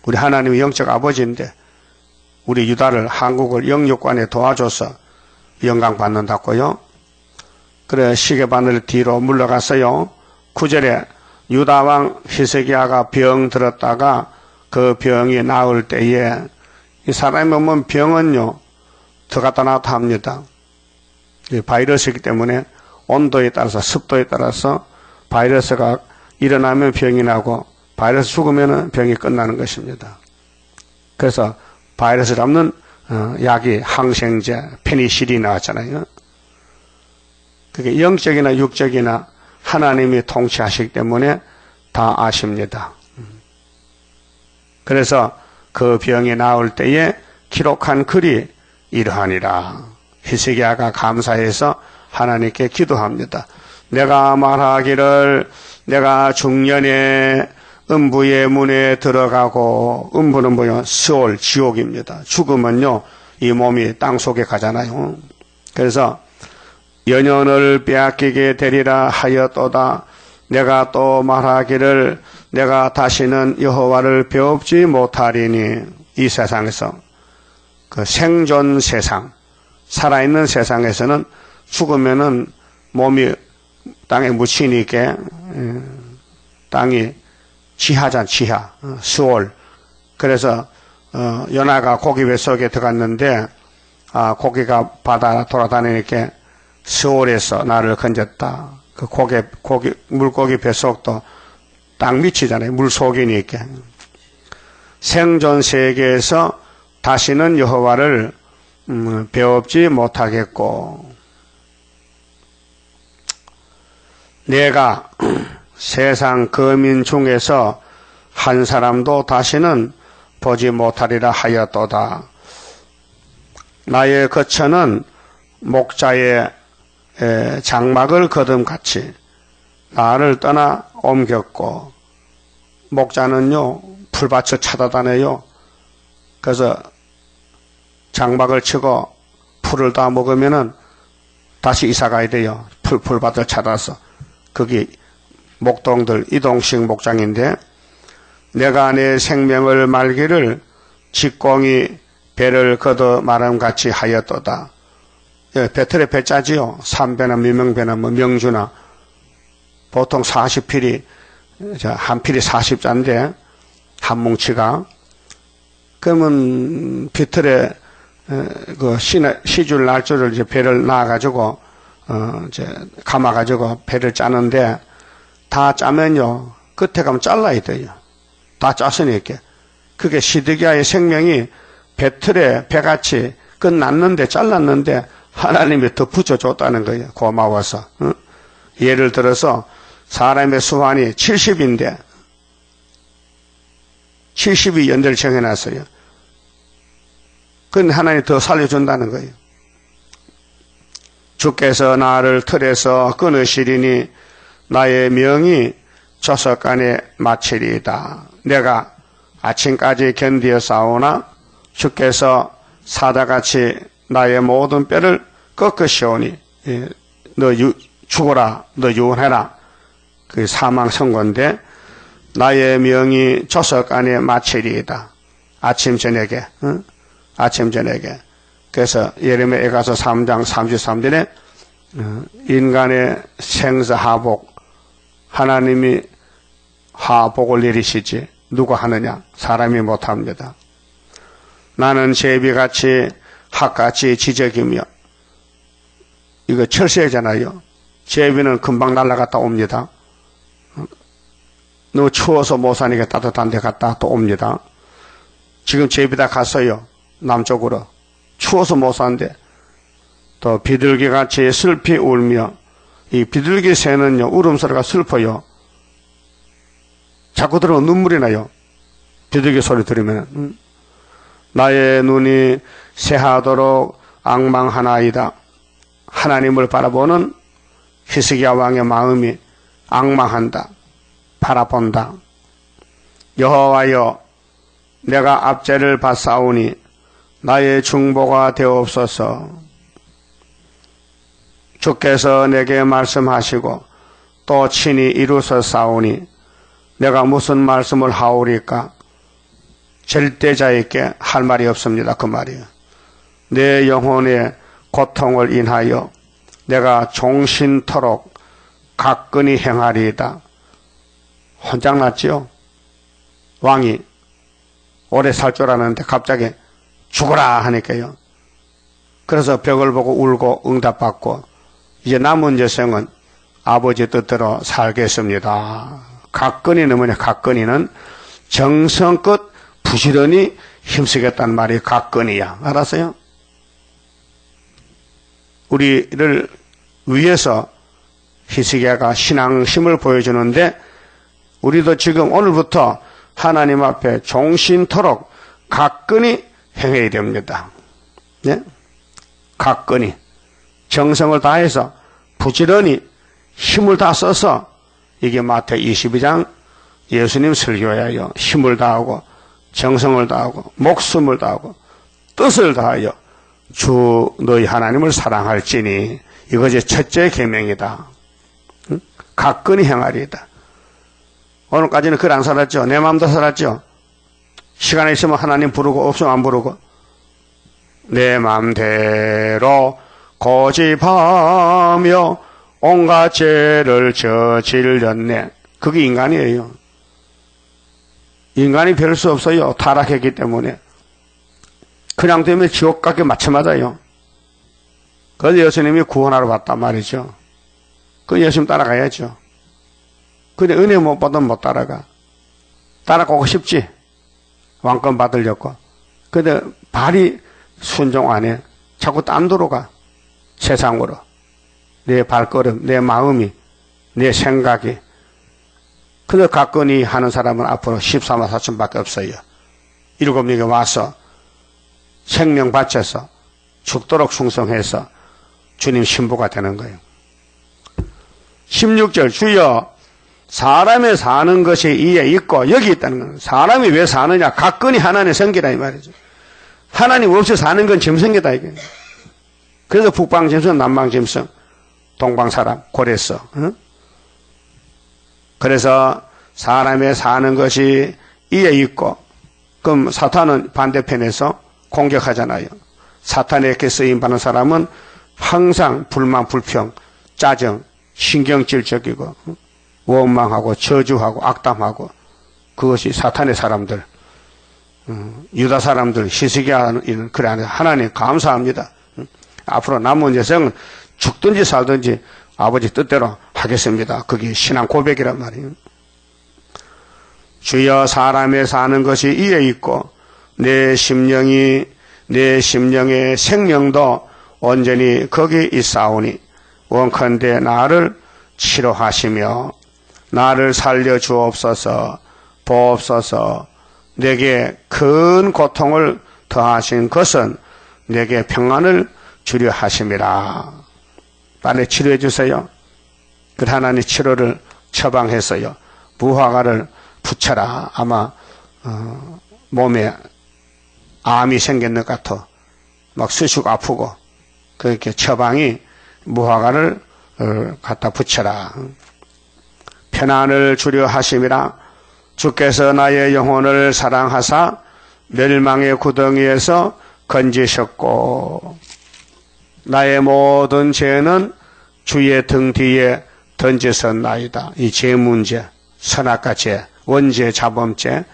우리 하나님이 영적 아버지인데 우리 유다를 한국을 영육관에 도와줘서 영광 받는다고요. 그래 시계바늘 뒤로 물러갔어요. 9절에 유다왕 히스기야가 병 들었다가 그 병이 나을 때에 이 사람이 오면 병은요 더 갖다 놔도 합니다. 바이러스이기 때문에 온도에 따라서 습도에 따라서 바이러스가 일어나면 병이 나고 바이러스 죽으면 병이 끝나는 것입니다. 그래서 바이러스 잡는 약이 항생제 페니실린이 나왔잖아요. 그게 영적이나 육적이나 하나님이 통치하시기 때문에 다 아십니다. 그래서 그 병이 나을 때에 기록한 글이 이러하니라. 히스기야가 감사해서 하나님께 기도합니다. 내가 말하기를 내가 중년에 음부의 문에 들어가고, 음부는 뭐요? 스올, 지옥입니다. 죽으면요 이 몸이 땅속에 가잖아요. 그래서 연연을 빼앗기게 되리라 하였도다. 내가 또 말하기를 내가 다시는 여호와를 배웁지 못하리니. 이 세상에서 그 생존 세상, 살아있는 세상에서는 죽으면은 몸이 땅에 묻히니까 땅이 지하잖아, 지하, 수월. 그래서 연하가 고기 뱃속에 들어갔는데 고기가 바다 돌아다니니까 수월에서 나를 건졌다. 그 물고기 뱃속도 땅 밑이잖아요. 물 속이니까. 생존 세계에서 다시는 여호와를 배웁지 못하겠고, 내가 세상 거민 중에서 한 사람도 다시는 보지 못하리라 하였도다. 나의 거처는 목자의 장막을 거둠같이 나를 떠나 옮겼고, 목자는요 풀밭을 찾아다녀요. 그래서 장막을 치고 풀을 다 먹으면은 다시 이사 가야 돼요. 풀밭을 찾아서. 거기 목동들 이동식 목장인데, 내가 내 생명을 말기를 직공이 배를 걷어 말함같이 하였도다. 배틀의 배짜지요. 삼배나 미명배나 뭐 명주나 보통 40필이 한 필이 40자인데 한 뭉치가, 그러면 비틀에 그 시줄 날줄을 이제 배를 놔가지고 이제 감아가지고 배를 짜는데, 다 짜면요 끝에 가면 잘라야 돼요. 다 짰으니까. 그게 시드기야의 생명이 배틀에 배같이 끝났는데 잘랐는데 하나님이 더 붙여줬다는 거예요. 고마워서. 예를 들어서 사람의 수환이 70인데 70이 연대를 정해놨어요. 그건 하나님이 더 살려준다는 거예요. 주께서 나를 틀에서 끊으시리니 나의 명이 조석간에 마치리이다. 내가 아침까지 견디어 싸우나 주께서 사자같이 나의 모든 뼈를 꺾으시오니, 너 죽어라, 너 유언해라. 그 사망 선고인데, 나의 명이 조석간에 마치리이다. 아침 저녁에, 아침 저녁에. 그래서 예레미야에 가서 3장 33절에 인간의 생사하복, 하나님이 하복을 내리시지 누가 하느냐? 사람이 못합니다. 나는 제비같이 학같이 지적이며, 이거 철새잖아요. 제비는 금방 날아갔다 옵니다. 너무 추워서 못 사니까 따뜻한 데 갔다 또 옵니다. 지금 제비 다 갔어요. 남쪽으로. 추워서 못 사는데 또 비둘기같이 슬피 울며, 이 비둘기 새는요 울음소리가 슬퍼요. 자꾸 들으면 눈물이 나요. 비둘기 소리 들으면. 나의 눈이 새하도록 앙망하나이다. 하나님을 바라보는 히스기야 왕의 마음이 앙망한다. 바라본다. 여호와여, 내가 압제를 받사오니 나의 중보가 되옵소서. 주께서 내게 말씀하시고 또 친히 이루셨사오니 내가 무슨 말씀을 하오리까? 절대자에게 할 말이 없습니다. 그 말이에요. 내 영혼의 고통을 인하여 내가 종신토록 가끈히 행하리이다. 혼장났지요? 왕이 오래 살 줄 알았는데 갑자기 죽어라 하니까요. 그래서 벽을 보고 울고 응답받고 이제 남은 여생은 아버지 뜻대로 살겠습니다. 가끈이는 뭐냐? 가끈이는 정성껏 부지런히 힘쓰겠다는 말이 가끈이야. 알았어요? 우리를 위해서 히스기야가 신앙심을 보여주는데 우리도 지금 오늘부터 하나님 앞에 종신토록 가끈히 행해야 됩니다. 네? 가끈히 정성을 다해서 부지런히 힘을 다 써서, 이게 마태 22장 예수님 설교예요. 힘을 다하고 정성을 다하고 목숨을 다하고 뜻을 다하여 주 너희 하나님을 사랑할지니, 이것이 첫째 계명이다. 응? 가끈히 행하리이다. 오늘까지는 글 안 살았죠. 내 마음도 살았죠. 시간이 있으면 하나님 부르고 없으면 안 부르고 내 마음대로 고집하며 온갖 죄를 저질렀네. 그게 인간이에요. 인간이 별 수 없어요. 타락했기 때문에. 그냥 되면 지옥 가게 마찬가지예요. 그래서 예수님이 구원하러 왔단 말이죠. 그 예수님 따라가야죠. 근데 은혜 못 받으면 못 따라가. 따라가고 싶지. 왕권 받으려고. 근데 발이 순종 안 해. 자꾸 딴 데로 가. 세상으로. 내 발걸음, 내 마음이, 내 생각이. 근데 가끔이 하는 사람은 앞으로 14만 4천 밖에 없어요. 7명이 와서 생명 바쳐서 죽도록 충성해서 주님 신부가 되는 거예요. 16절, 주여 사람의 사는 것이 이에 있고 여기 있다는 거예요. 사람이 왜 사느냐? 가끔이 하나님의 성기라 이 말이죠. 하나님 없이 사는 건 짐승이다 이게. 그래서 북방 짐승, 남방 짐승, 동방 사람, 고랬어. 응? 그래서 사람의 사는 것이 이에 있고, 그럼 사탄은 반대편에서 공격하잖아요. 사탄에게 쓰임받는 사람은 항상 불만, 불평, 짜증, 신경질적이고 원망하고 저주하고 악담하고, 그것이 사탄의 사람들, 유다 사람들, 히스기야는 그래 안 해요. 하나님 감사합니다. 앞으로 남은 여생은 죽든지 살든지 아버지 뜻대로 하겠습니다. 그게 신앙 고백이란 말이에요. 주여 사람의 사는 것이 이에 있고 내 심령의 생명도 온전히 거기 있사오니 원컨대 나를 치료하시며 나를 살려주옵소서. 보옵소서. 내게 큰 고통을 더하신 것은 내게 평안을 주려 하심이라. 빨리 치료해 주세요. 그 하나님 치료를 처방했어요. 무화과를 붙여라. 아마 몸에 암이 생겼는 것 같아. 막 쑤시고 아프고. 그렇게 처방이 무화과를 갖다 붙여라. 편안을 주려 하심이라. 주께서 나의 영혼을 사랑하사 멸망의 구덩이에서 건지셨고 나의 모든 죄는 주의 등 뒤에 던지셨나이다. 이 죄 문제, 선악과 죄, 원죄, 자범죄,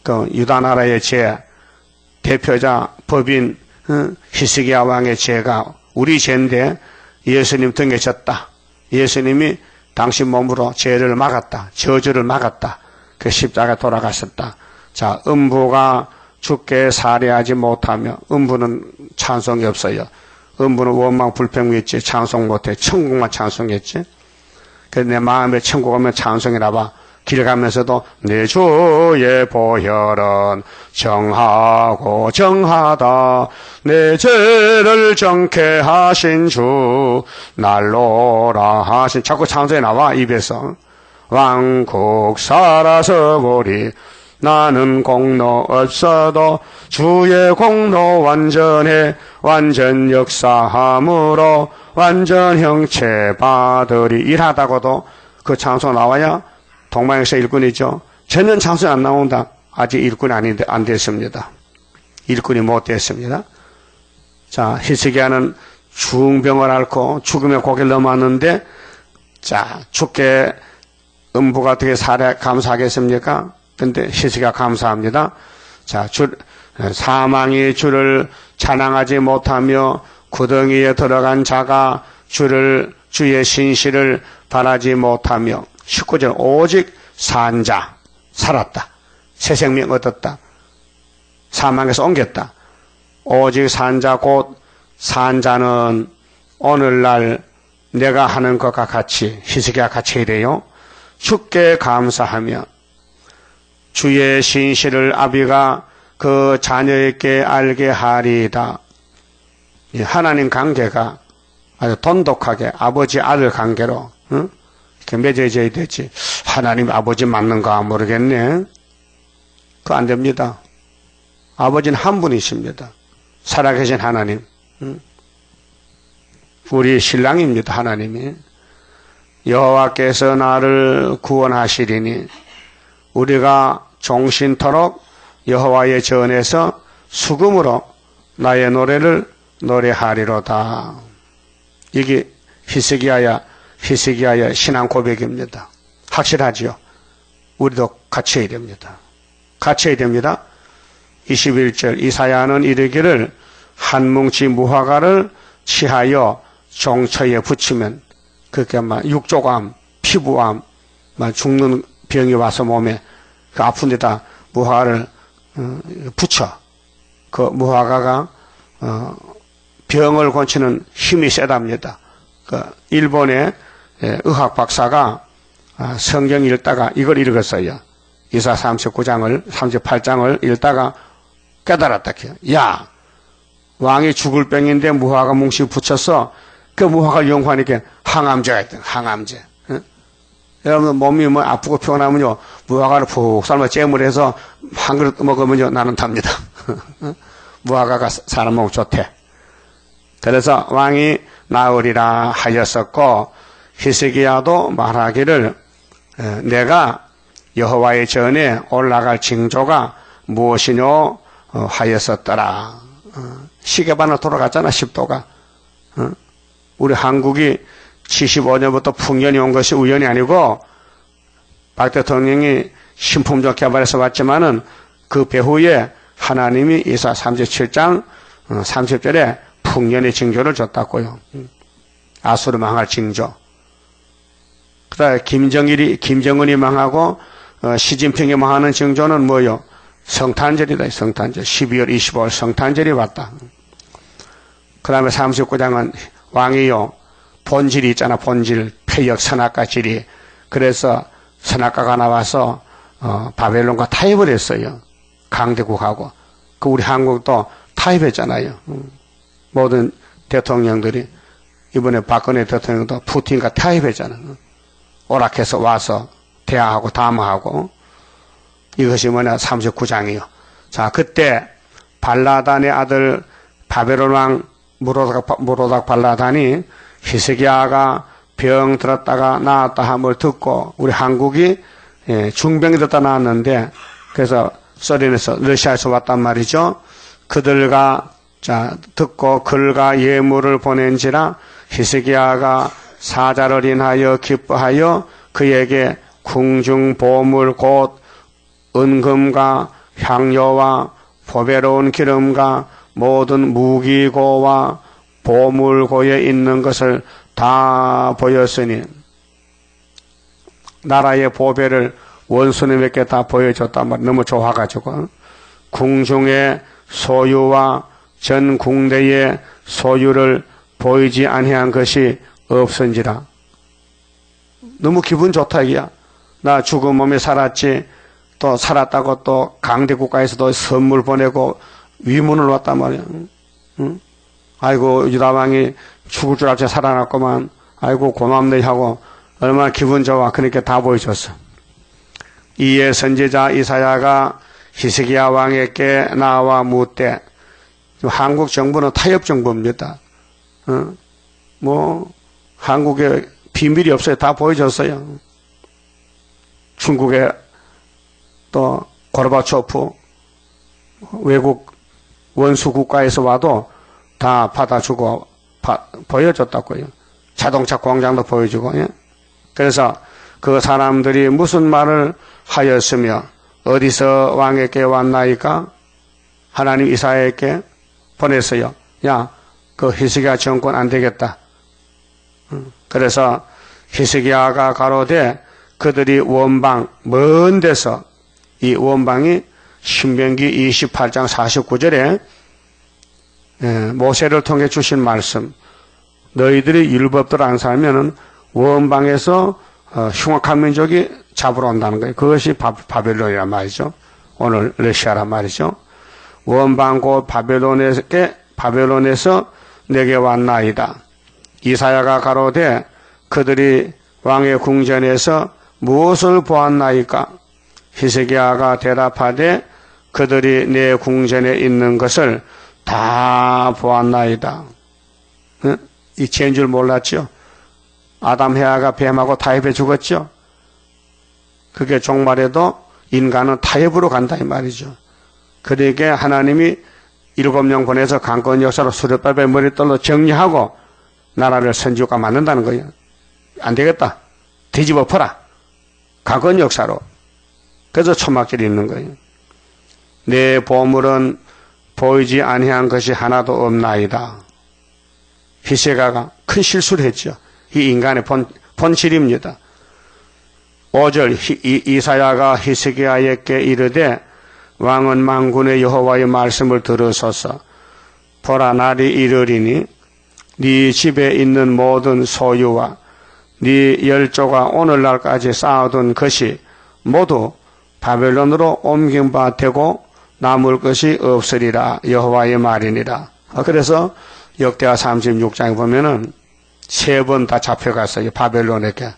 그 유다 나라의 죄, 대표자 법인 히스기야 왕의 죄가 우리 죄인데 예수님 등에 졌다. 예수님이 당신 몸으로 죄를 막았다. 저주를 막았다. 그 십자가에 돌아가셨다. 자, 음부가 주께 살해하지 못하며, 음부는 찬송이 없어요. 음부는 원망 불평했지 찬송 못해. 천국만 찬송했지. 그래서 내 마음에 천국 오면 찬송이나 봐. 길 가면서도 내 주의 보혈은 정하고 정하다. 내 죄를 정케 하신 주 날로라 하신. 자꾸 찬송이 나와 입에서. 왕국 살아서 보리 나는 공로 없어도 주의 공로 완전해. 완전 역사함으로 완전 형체 받으리. 일하다고도 그 찬송 나와야 동방에서 일꾼이죠. 전혀 찬송이 안 나온다. 아직 일꾼이 안 됐습니다. 일꾼이 못 됐습니다. 자, 히스기야는 중병을 앓고 죽음의 고개를 넘었는데, 자, 주께 음부가 어떻게 감사하겠습니까? 근데 히스기야 감사합니다. 자, 사망이 주를 찬양하지 못하며 구덩이에 들어간 자가 주의 신실을 바라지 못하며 19절 오직 산 자 살았다. 새 생명 얻었다. 사망에서 옮겼다. 오직 산 자 곧 산 자는 오늘날 내가 하는 것과 같이 히스기야 같이 이래요. 주께 감사하며 주의 신실을 아비가 그 자녀에게 알게 하리이다. 하나님 관계가 아주 돈독하게 아버지 아들 관계로 이렇게 맺어져야 되지. 하나님 아버지 맞는가 모르겠네. 그거 안 됩니다. 아버지는 한 분이십니다. 살아계신 하나님. 우리 신랑입니다. 하나님이. 여호와께서 나를 구원하시리니 우리가 종신토록 여호와의 전에서 수금으로 나의 노래를 노래하리로다. 이게 히스기야의 신앙 고백입니다. 확실하지요? 우리도 갖춰야 됩니다. 갖춰야 됩니다. 21절 이사야는 이르기를 한 뭉치 무화과를 취하여 종처에 붙이면 그렇게 막 육조암, 피부암, 막 죽는 병이 와서 몸에 그 아픈 데다 무화과를 붙여. 그 무화과가 병을 고치는 힘이 세답니다. 그 일본의 의학 박사가 성경 읽다가 이걸 읽었어요. 이사 38장을 읽다가 깨달았다. 야, 왕이 죽을 병인데 무화과 뭉치 붙여서 그 무화과를 연구하니까 항암제가 있다. 항암제. 여러분 몸이 뭐 아프고 피곤하면요 무화과를 푹 삶아 잼을 해서 한 그릇 먹으면요 나는 답니다. 무화과가 사람 몸 좋대. 그래서 왕이 나으리라 하였었고 히스기야도 말하기를 내가 여호와의 전에 올라갈 징조가 무엇이뇨 하였었더라. 시계반으로 돌아갔잖아. 10도가. 우리 한국이 75년부터 풍년이 온 것이 우연이 아니고 박 대통령이 신품종 개발해서 왔지만은 그 배후에 하나님이 이사 37장 30절에 풍년의 징조를 줬다고요. 아수르 망할 징조. 그다음에 김정은이 망하고 시진핑이 망하는 징조는 뭐요? 성탄절이다. 성탄절. 12월 25일 성탄절이 왔다. 그 다음에 39장은 왕이요. 본질이 있잖아. 본질. 폐역 선악과 질이. 그래서 선악과가 나와서 바벨론과 타협을 했어요. 강대국하고. 그 우리 한국도 타협했잖아요. 모든 대통령들이. 이번에 박근혜 대통령도 푸틴과 타협했잖아. 오락해서 와서 대화하고 담화하고. 이것이 뭐냐? 39장이요. 자, 그때 발라단의 아들 바벨론 왕 무로닥 발라단이 히스기야가 병 들었다가 나았다 함을 듣고 우리 한국이 중병이 됐다 나왔는데 그래서 소련에서 러시아에서 왔단 말이죠. 그들과 자 듣고 글과 예물을 보낸지라 히스기야가 사자를 인하여 기뻐하여 그에게 궁중 보물 곧 은금과 향료와 보배로운 기름과 모든 무기고와 보물고에 있는 것을 다 보였으니 나라의 보배를 원수님에게 다 보여줬단 말이야. 너무 좋아가지고 궁중의 소유와 전 궁대의 소유를 보이지 아니한 것이 없은지라. 너무 기분 좋다 이게야. 나 죽은 몸에 살았지, 또 살았다고 또 강대국가에서도 선물 보내고 위문을 왔단 말이야. 응? 아이고 유다왕이 죽을 줄 알지 살아났구만. 아이고 고맙네 하고 얼마나 기분 좋아. 그러니까 다 보여줬어. 이에 선지자 이사야가 히스기야 왕에게 나와 묻되, 한국 정부는 타협 정부입니다. 한국에 비밀이 없어요. 다 보여줬어요. 중국에 또 고르바초프 외국 원수 국가에서 와도 다 받아주고 보여줬다고요. 자동차 공장도 보여주고. 예? 그래서 그 사람들이 무슨 말을 하였으며 어디서 왕에게 왔나이까? 하나님 이사야에게 보냈어요. 야, 그 히스기야 정권 안 되겠다. 그래서 히스기야가 가로되 그들이 원방 먼 데서, 이 원방이 신명기 28장 49절에 모세를 통해 주신 말씀, 너희들이 율법대로 안 살면은 원방에서 흉악한 민족이 잡으러 온다는 거예요. 그것이 바벨론이란 말이죠. 오늘 러시아란 말이죠. 원방 곧 바벨론에서 내게 왔나이다. 이사야가 가로되 그들이 왕의 궁전에서 무엇을 보았나이까? 히스기야가 대답하되 그들이 내 궁전에 있는 것을 다 보았나이다. 이 죄인 줄 몰랐죠? 아담 해아가 뱀하고 타협해 죽었죠? 그게 종말에도 인간은 타협으로 간다 이 말이죠. 그러니까 하나님이 7명 보내서 강권 역사로 수레밥에 머리떨로 정리하고 나라를 선지국가 만든다는 거예요. 안 되겠다. 뒤집어 엎어라. 강권 역사로. 그래서 초막절이 있는 거예요. 내 보물은 보이지 아니한 것이 하나도 없나이다. 히스기야가 큰 실수를 했죠. 이 인간의 본질입니다. 5절 이사야가 히스기야에게 이르되 왕은 만군의 여호와의 말씀을 들으소서. 보라 날이 이르리니 네 집에 있는 모든 소유와 네 열조가 오늘날까지 쌓아둔 것이 모두 바벨론으로 옮긴 바 되고 남을 것이 없으리라. 여호와의 말이니라. 그래서 역대하 36장에 보면은 3번 다 잡혀갔어요. 바벨론에게.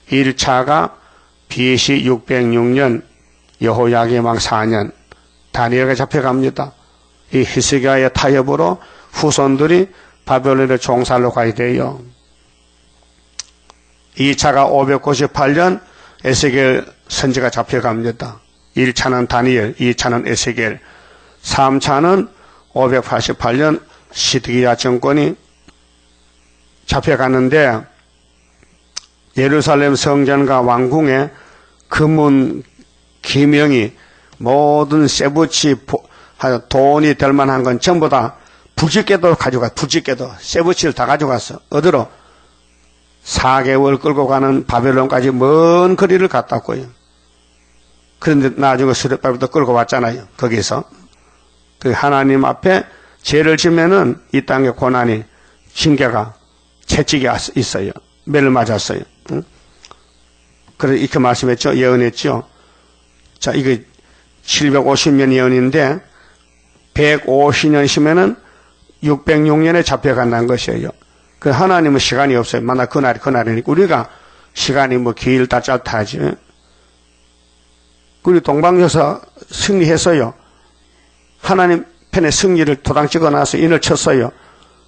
1차가 BC 606년 여호야김 왕 4년 다니엘에게 잡혀갑니다. 이 히스기야의 타협으로 후손들이 바벨론의 종살로 가야 돼요. 2차가 598년 에스겔 선지가 잡혀갑니다. 1차는 다니엘, 2차는 에스겔, 3차는 588년 시드기야 정권이 잡혀갔는데 예루살렘 성전과 왕궁에 금은 기명이 모든 쇠붙이 돈이 될 만한 건 전부 다 부짓개도 가져갔어. 부짓개도 쇠붙이를 다 가져갔어. 어디로? 4개월 끌고 가는 바벨론까지 먼 거리를 갔다고요. 그런데 나중에 수레바벨도 끌고 왔잖아요. 거기서 그 하나님 앞에 죄를 지면은 이 땅의 고난이 징계가 채찍이 있어요. 매를 맞았어요. 응? 그래서 이렇게 말씀했죠. 예언했죠. 자, 이거 750년 예언인데 150년이면은 606년에 잡혀간다는 것이에요. 그 하나님은 시간이 없어요. 만나 그날이니까 우리가 시간이 뭐 길다 짧다 하지. 우리 동방여사 승리했어요. 하나님 편에 승리를 도장 찍어놔서 인을 쳤어요.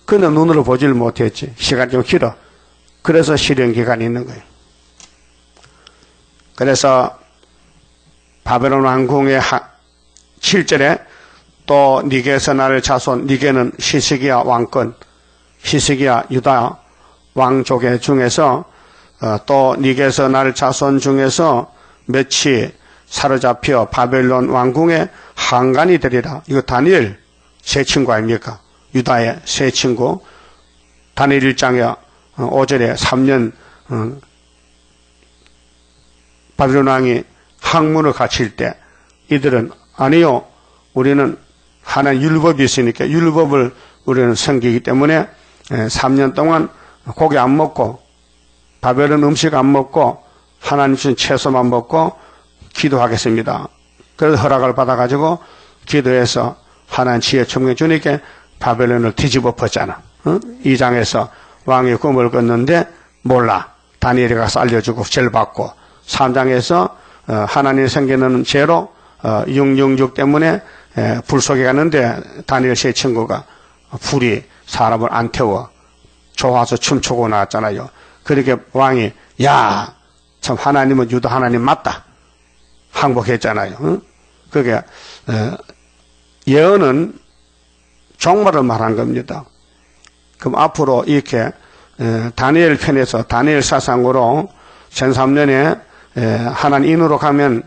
그런데 눈으로 보지를 못했지. 시간이 좀 길어. 그래서 실현기간이 있는 거예요. 그래서 바벨론 왕궁의 7절에 또 니게에서 나를 자손, 니게는 히스기야 왕권, 히스기야 유다 왕족의 중에서 또 니게에서 나를 자손 중에서 몇이 사로잡혀 바벨론 왕궁의 한간이 되리라. 이거 다니엘 세 친구 아닙니까? 유다의 세 친구. 다니엘 1장에 5절에 3년 바빌론 왕이 학문을 가르칠 때 이들은 아니요, 우리는 하나님 율법이 있으니까 율법을 우리는 섬기기 때문에 3년 동안 고기 안 먹고 바벨론 음식 안 먹고 하나님 주신 채소만 먹고 기도하겠습니다. 그래서 허락을 받아가지고 기도해서 하나님 지혜 총명 주니까 바벨론을 뒤집어 엎었잖아. 2장에서 왕이 꿈을 꿨는데 몰라. 다니엘이 가서 알려주고 죄를 받고 3장에서 하나님이 생기는 죄로 666 때문에 불 속에 갔는데 다니엘 세 친구가 불이 사람을 안 태워 좋아서 춤추고 나왔잖아요. 그렇게 왕이 야, 참 하나님은 유다 하나님 맞다 항복했잖아요. 그게 예언은 종말을 말한 겁니다. 그럼 앞으로 이렇게 다니엘 편에서 다니엘 사상으로 1300년에 하나님 인으로 가면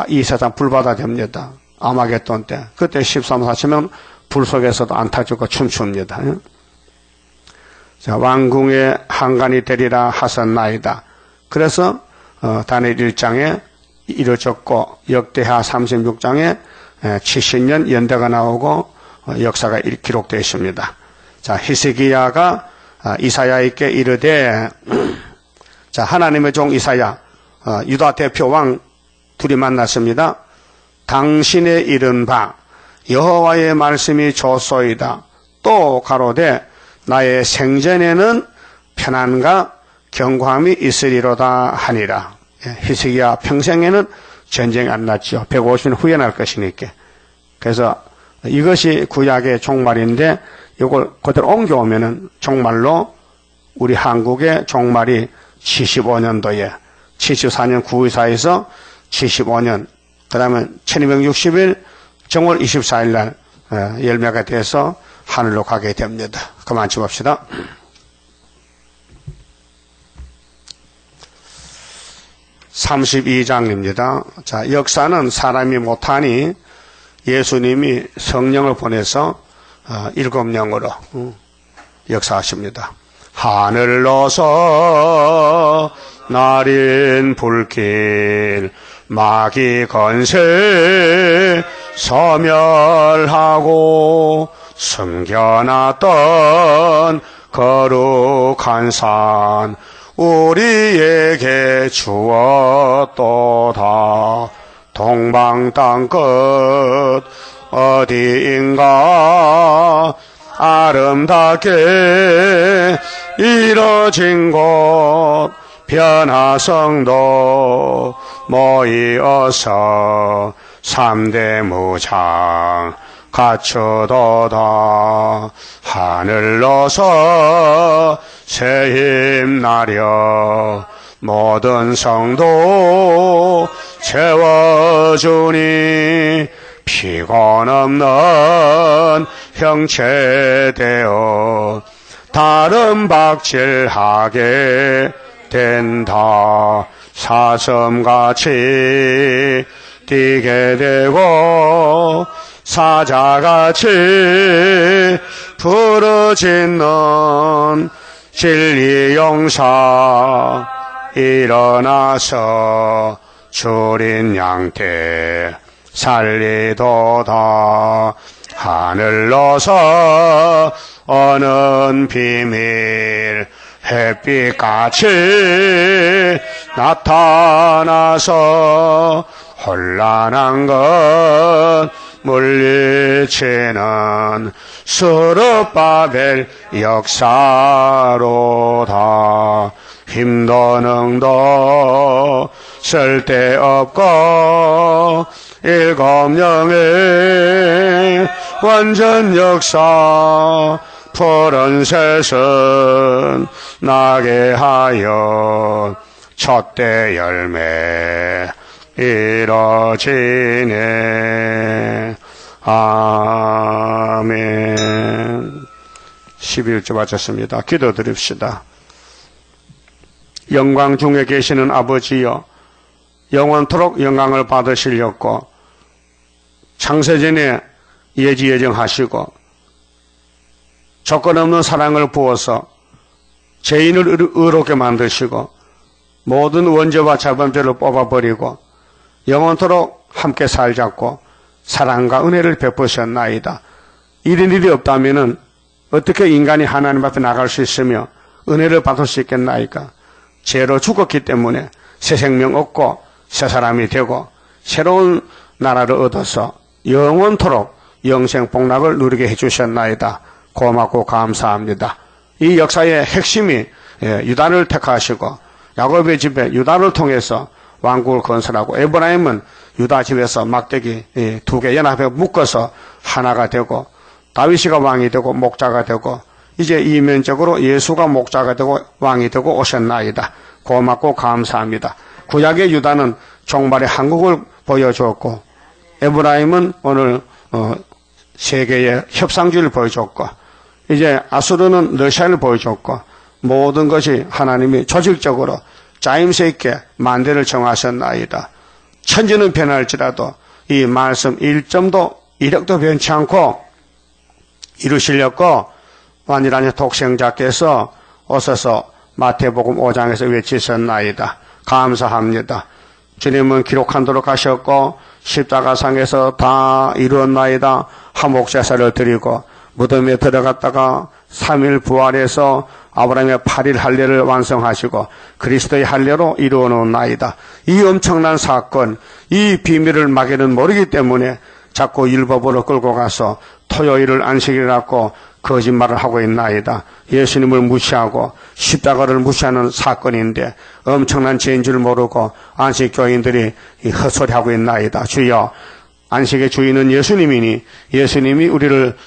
이 세상 불바다 됩니다. 아마겟돈 때. 그때 13사 치면 불 속에서도 안타 죽고 춤춥니다. 자, 왕궁의 한간이 되리라 하셨나이다. 그래서 다니엘 1장에 이루어졌고 역대하 36장에 70년 연대가 나오고 역사가 기록되어 있습니다. 자, 히스기야가 이사야에게 이르되 자, 하나님의 종 이사야 유다 대표 왕 둘이 만났습니다. 당신의 이른 바 여호와의 말씀이 좋소이다. 또 가로되 나의 생전에는 편안과 경고함이 있으리로다 하니라. 히스기야 평생에는 전쟁이 안 났죠. 150년 후에 날 것이니까. 그래서 이것이 구약의 종말인데 이걸 그대로 옮겨오면은 정말로 우리 한국의 종말이 75년도에 74년 9.24에서 75년 그 다음에 1260일 정월 24일 날 열매가 돼서 하늘로 가게 됩니다. 그만 줍읍시다. (32장입니다) 자, 역사는 사람이 못하니 예수님이 성령을 보내서 7영으로 역사하십니다. 하늘로서 날인 불길 마귀 건세 소멸하고 숨겨놨던 거룩한 산 우리에게 주었도다. 동방 땅끝 어디인가 아름답게 이뤄진 곳 변화성도 모이어서 3대 무장 갖추도다. 하늘로서 새힘 나려 모든 성도 채워주니 피곤 없는 형체 되어 다른 박질하게 된다. 사슴같이 뛰게 되고 사자같이 부르짖는 진리 용사 일어나서 줄인 양떼 살리도다. 하늘로서 어는 비밀 햇빛같이 나타나서 혼란한 것 물리치는 스룹바벨 역사로다. 힘도 능도 쓸데없고 일곱령의 완전 역사 푸른 새순 나게 하여 첫대 열매 이뤄지네. 아멘. 11주 마쳤습니다. 기도드립시다. 영광 중에 계시는 아버지여, 영원토록 영광을 받으시려고 창세전에 예지예정하시고 조건 없는 사랑을 부어서 죄인을 의롭게 만드시고 모든 원죄와 자범죄를 뽑아버리고 영원토록 함께 살자고 사랑과 은혜를 베푸셨나이다. 이런 일이 없다면 어떻게 인간이 하나님 앞에 나갈 수 있으며 은혜를 받을 수 있겠나이까? 죄로 죽었기 때문에 새 생명 얻고 새 사람이 되고 새로운 나라를 얻어서 영원토록 영생 복락을 누리게 해주셨나이다. 고맙고 감사합니다. 이 역사의 핵심이 유다를 택하시고 야곱의 집에 유다를 통해서 왕국을 건설하고 에브라임은 유다 집에서 막대기 두 개 연합해 묶어서 하나가 되고 다윗이가 왕이 되고 목자가 되고 이제 이면적으로 예수가 목자가 되고 왕이 되고 오셨나이다. 고맙고 감사합니다. 구약의 유다는 종말의 한국을 보여주었고 에브라임은 오늘 세계의 협상주의를 보여줬고 이제 아수르는 러시아를 보여줬고 모든 것이 하나님이 조직적으로 짜임새 있게 만대를 정하셨나이다. 천지는 변할지라도 이 말씀 1점도 1획도 변치 않고 이루시려고 완전한 독생자께서 오셔서 마태복음 5장에서 외치셨나이다. 감사합니다. 주님은 기록한도록 하셨고 십자가상에서 다 이루었나이다. 화목제사를 드리고 무덤에 들어갔다가 3일 부활해서 아브라함의 8일 할례를 완성하시고 그리스도의 할례로 이루어놓나이다. 이 엄청난 사건, 이 비밀을 마귀는 모르기 때문에 자꾸 율법으로 끌고 가서 토요일을 안식이라고 거짓말을 하고 있나이다. 예수님을 무시하고 십자가를 무시하는 사건인데 엄청난 죄인 줄 모르고 안식교인들이 헛소리하고 있나이다. 주여, 안식의 주인은 예수님이니 예수님이 우리를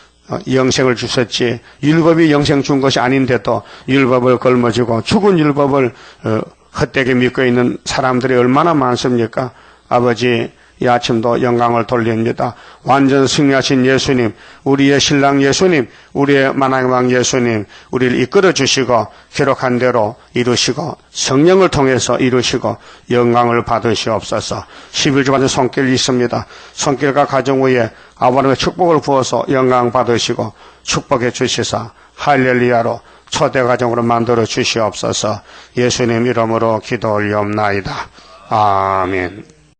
영생을 주셨지 율법이 영생 준 것이 아닌데도 율법을 걸머쥐고 죽은 율법을 헛되게 믿고 있는 사람들이 얼마나 많습니까? 아버지, 이 아침도 영광을 돌립니다. 완전 승리하신 예수님, 우리의 신랑 예수님, 우리의 만왕의 왕 예수님, 우리를 이끌어 주시고 기록한 대로 이루시고 성령을 통해서 이루시고 영광을 받으시옵소서. 11주 받은 손길이 있습니다. 손길과 가정 위에 아버님의 축복을 부어서 영광 받으시고 축복해 주시사 할렐루야로 초대 가정으로 만들어 주시옵소서. 예수님 이름으로 기도 올리옵나이다. 아멘.